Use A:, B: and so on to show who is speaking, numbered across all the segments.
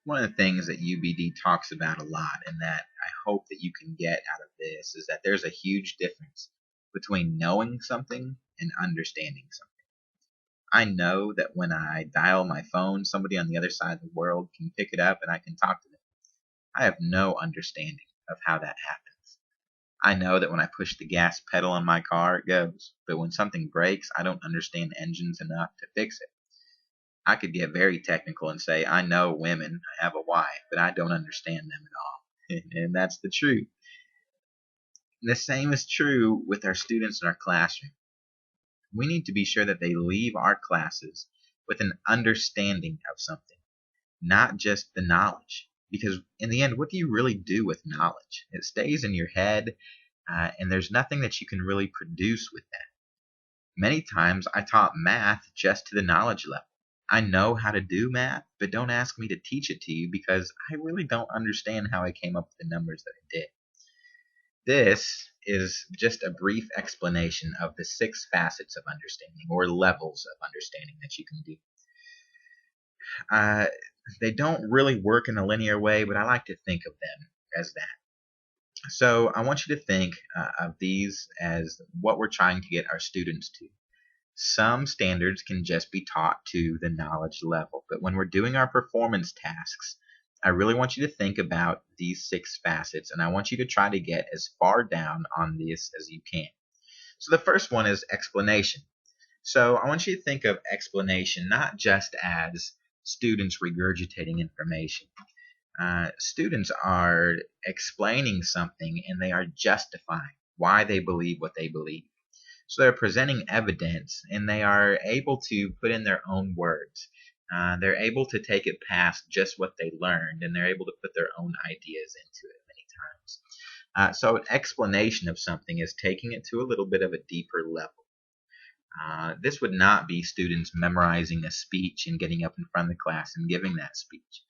A: One of the things that UBD talks about a lot, and that I hope that you can get out of this, is that there's a huge difference between knowing something and understanding something. I know that when I dial my phone, somebody on the other side of the world can pick it up and I can talk to them. I have no understanding of how that happens. I know that when I push the gas pedal on my car, it goes. But when something breaks, I don't understand engines enough to fix it. I could get very technical and say, I know women, I have a wife, but I don't understand them at all. And that's the truth. And the same is true with our students in our classroom. We need to be sure that they leave our classes with an understanding of something, not just the knowledge. Because in the end, what do you really do with knowledge? It stays in your head, and there's nothing that you can really produce with that. Many times I taught math just to the knowledge level. I know how to do math, but don't ask me to teach it to you because I really don't understand how I came up with the numbers that I did. This is just a brief explanation of the 6 facets of understanding, or levels of understanding, that you can do. They don't really work in a linear way, but I like to think of them as that. So I want you to think of these as what we're trying to get our students to. Some standards can just be taught to the knowledge level, but when we're doing our performance tasks, I really want you to think about these 6 facets, and I want you to try to get as far down on this as you can. So the first one is explanation. So I want you to think of explanation not just as students regurgitating information. Students are explaining something and they are justifying why they believe what they believe. So they're presenting evidence and they are able to put in their own words. They're able to take it past just what they learned, and they're able to put their own ideas into it many times. So an explanation of something is taking it to a little bit of a deeper level. This would not be students memorizing a speech and getting up in front of the class and giving that speech.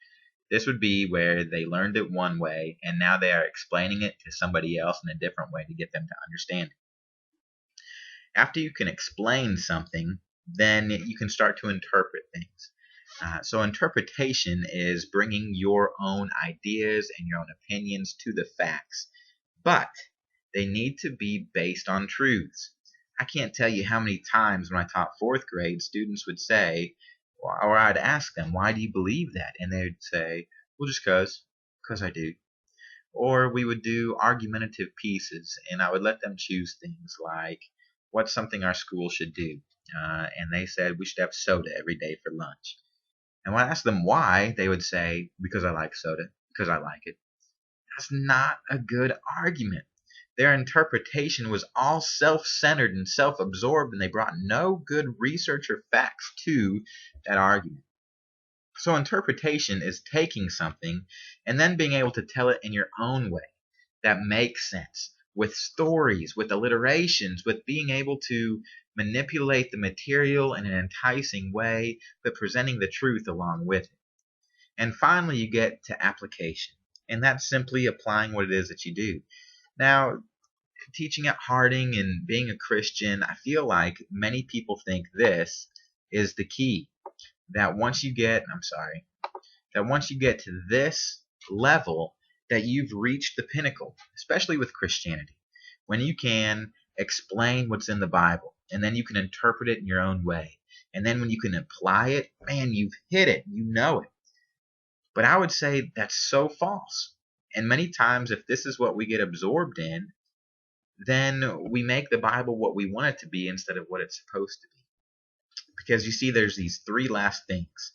A: This would be where they learned it one way and now they are explaining it to somebody else in a different way to get them to understand it. After you can explain something, then you can start to interpret things. So interpretation is bringing your own ideas and your own opinions to the facts, but they need to be based on truths. I can't tell you how many times when I taught 4th grade, students would say, or I'd ask them, why do you believe that? And they'd say, well, just because I do. Or we would do argumentative pieces, and I would let them choose things like, what's something our school should do? And they said we should have soda every day for lunch. And when I asked them why, they would say, because I like soda, because I like it. That's not a good argument. Their interpretation was all self-centered and self-absorbed, and they brought no good research or facts to that argument. So interpretation is taking something and then being able to tell it in your own way that makes sense, with stories, with alliterations, with being able to manipulate the material in an enticing way, but presenting the truth along with it. And finally, you get to application, and that's simply applying what it is that you do. Now, teaching at Harding and being a Christian, I feel like many people think this is the key. That once you get to this level, that you've reached the pinnacle, especially with Christianity, when you can explain what's in the Bible, and then you can interpret it in your own way. And then when you can apply it, man, you've hit it, you know it. But I would say that's so false. And many times, if this is what we get absorbed in, then we make the Bible what we want it to be instead of what it's supposed to be. Because you see, there's these 3 last things.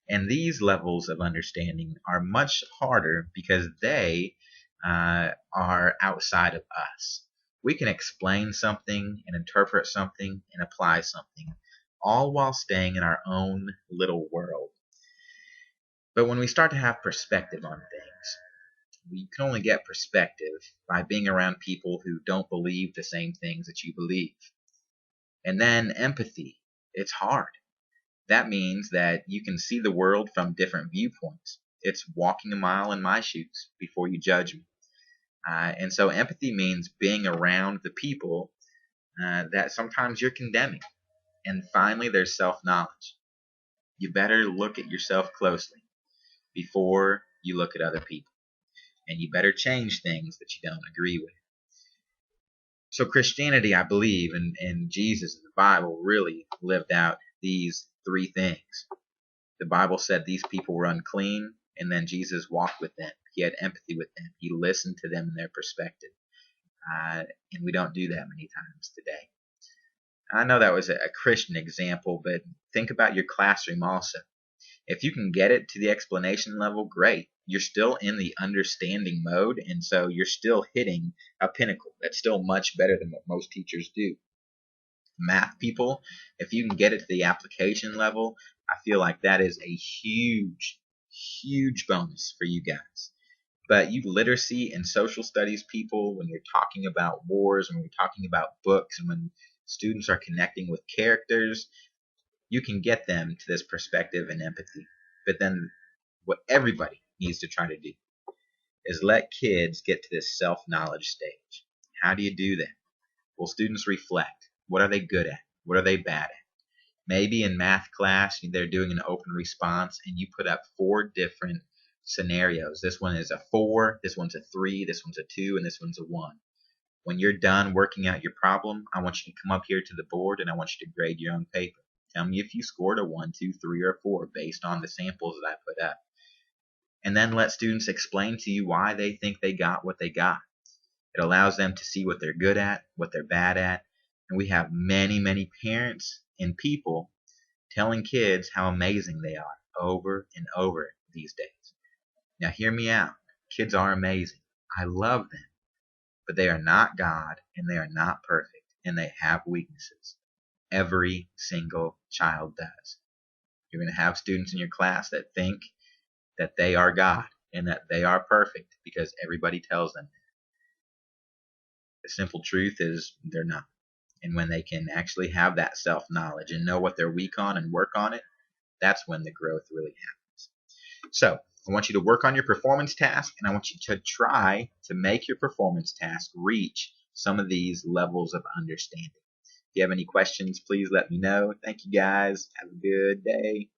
A: And these levels of understanding are much harder because they are outside of us. We can explain something and interpret something and apply something, all while staying in our own little world. But when we start to have perspective on things, we can only get perspective by being around people who don't believe the same things that you believe. And then empathy. It's hard. That means that you can see the world from different viewpoints. It's walking a mile in my shoes before you judge me. And so empathy means being around the people that sometimes you're condemning. And finally, there's self-knowledge. You better look at yourself closely. before you look at other people. And you better change things that you don't agree with. So Christianity, I believe, and Jesus in the Bible really lived out these three things. The Bible said these people were unclean, and then Jesus walked with them. He had empathy with them. He listened to them and their perspective. And we don't do that many times today. I know that was a Christian example, but think about your classroom also. If you can get it to the explanation level, great. You're still in the understanding mode, and so you're still hitting a pinnacle. That's still much better than what most teachers do. Math people, if you can get it to the application level, I feel like that is a huge, huge bonus for you guys. But you literacy and social studies people, when you're talking about wars, when you're talking about books, and when students are connecting with characters, you can get them to this perspective and empathy. But then what everybody needs to try to do is let kids get to this self-knowledge stage. How do you do that? Well, students reflect. What are they good at? What are they bad at? Maybe in math class, they're doing an open response and you put up 4 different scenarios. This one is a 4, this one's a 3, this one's a 2, and this one's a 1. When you're done working out your problem, I want you to come up here to the board and I want you to grade your own paper. Tell me if you scored a 1, 2, 3, or 4 based on the samples that I put up. And then let students explain to you why they think they got what they got. It allows them to see what they're good at, what they're bad at. And we have many, many parents and people telling kids how amazing they are over and over these days. Now, hear me out. Kids are amazing. I love them. But they are not God, and they are not perfect, and they have weaknesses. Every single child does. You're going to have students in your class that think that they are God and that they are perfect because everybody tells them. The simple truth is they're not. And when they can actually have that self-knowledge and know what they're weak on and work on it, that's when the growth really happens. So I want you to work on your performance task, and I want you to try to make your performance task reach some of these levels of understanding. If you have any questions, please let me know. Thank you guys. Have a good day.